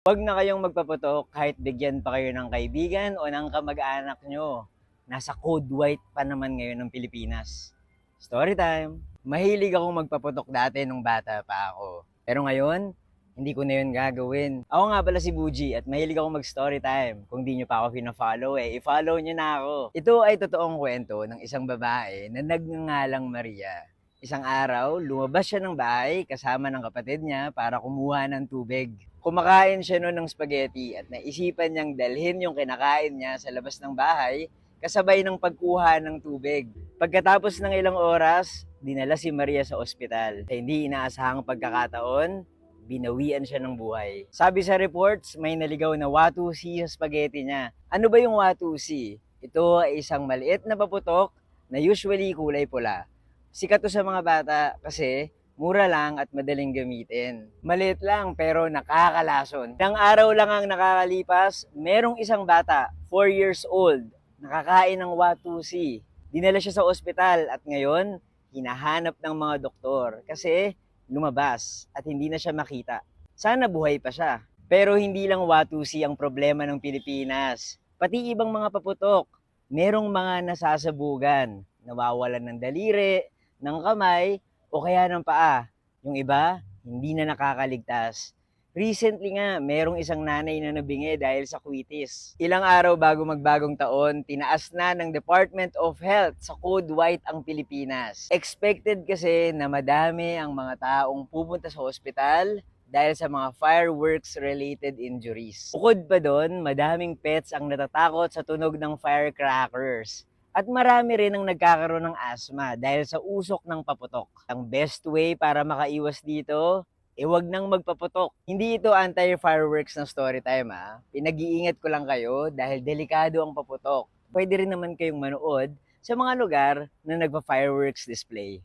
Huwag na kayong magpaputok kahit bigyan pa kayo ng kaibigan o ng kamag-anak nyo. Nasa code white pa naman ngayon ng Pilipinas. Story time! Mahilig akong magpaputok dati nung bata pa ako. Pero ngayon, hindi ko na yun gagawin. Ako nga pala si Buji at mahilig akong mag-story time. Kung di nyo pa ako pina-follow i-follow nyo na ako. Ito ay totoong kwento ng isang babae na nagngangalang Maria. Isang araw, lumabas siya ng bahay kasama ng kapatid niya para kumuha ng tubig. Kumakain siya noon ng spaghetti at naisipan niyang dalhin yung kinakain niya sa labas ng bahay kasabay ng pagkuha ng tubig. Pagkatapos ng ilang oras, dinala si Maria sa ospital. Sa hindi inaasahang pagkakataon, binawian siya ng buhay. Sabi sa reports, may naligaw na watusi sa spaghetti niya. Ano ba yung watusi? Ito ay isang maliit na paputok na usually kulay pula. Sikat to sa mga bata kasi mura lang at madaling gamitin. Maliit lang pero nakakalason. Ilang araw lang ang nakakalipas, merong isang bata, 4 years old, nakakain ng watusi. Dinala siya sa ospital at ngayon, hinahanap ng mga doktor kasi lumabas at hindi na siya makita. Sana buhay pa siya. Pero hindi lang watusi ang problema ng Pilipinas. Pati ibang mga paputok. Merong mga nasasabugan, nawawalan ng daliri, ng kamay, o kaya ng paa. Yung iba, hindi na nakakaligtas. Recently nga, merong isang nanay na nabingi dahil sa kwitis. Ilang araw bago magbagong taon, tinaas na ng Department of Health sa Code White ang Pilipinas. Expected kasi na madami ang mga taong pupunta sa ospital dahil sa mga fireworks-related injuries. Bukod pa doon, madaming pets ang natatakot sa tunog ng firecrackers. At marami rin ang nagkakaroon ng asthma dahil sa usok ng paputok. Ang best way para makaiwas dito, wag nang magpaputok. Hindi ito anti-fireworks ng story time Pinag-iingat ko lang kayo dahil delikado ang paputok. Pwede rin naman kayong manood sa mga lugar na nagpa-fireworks display.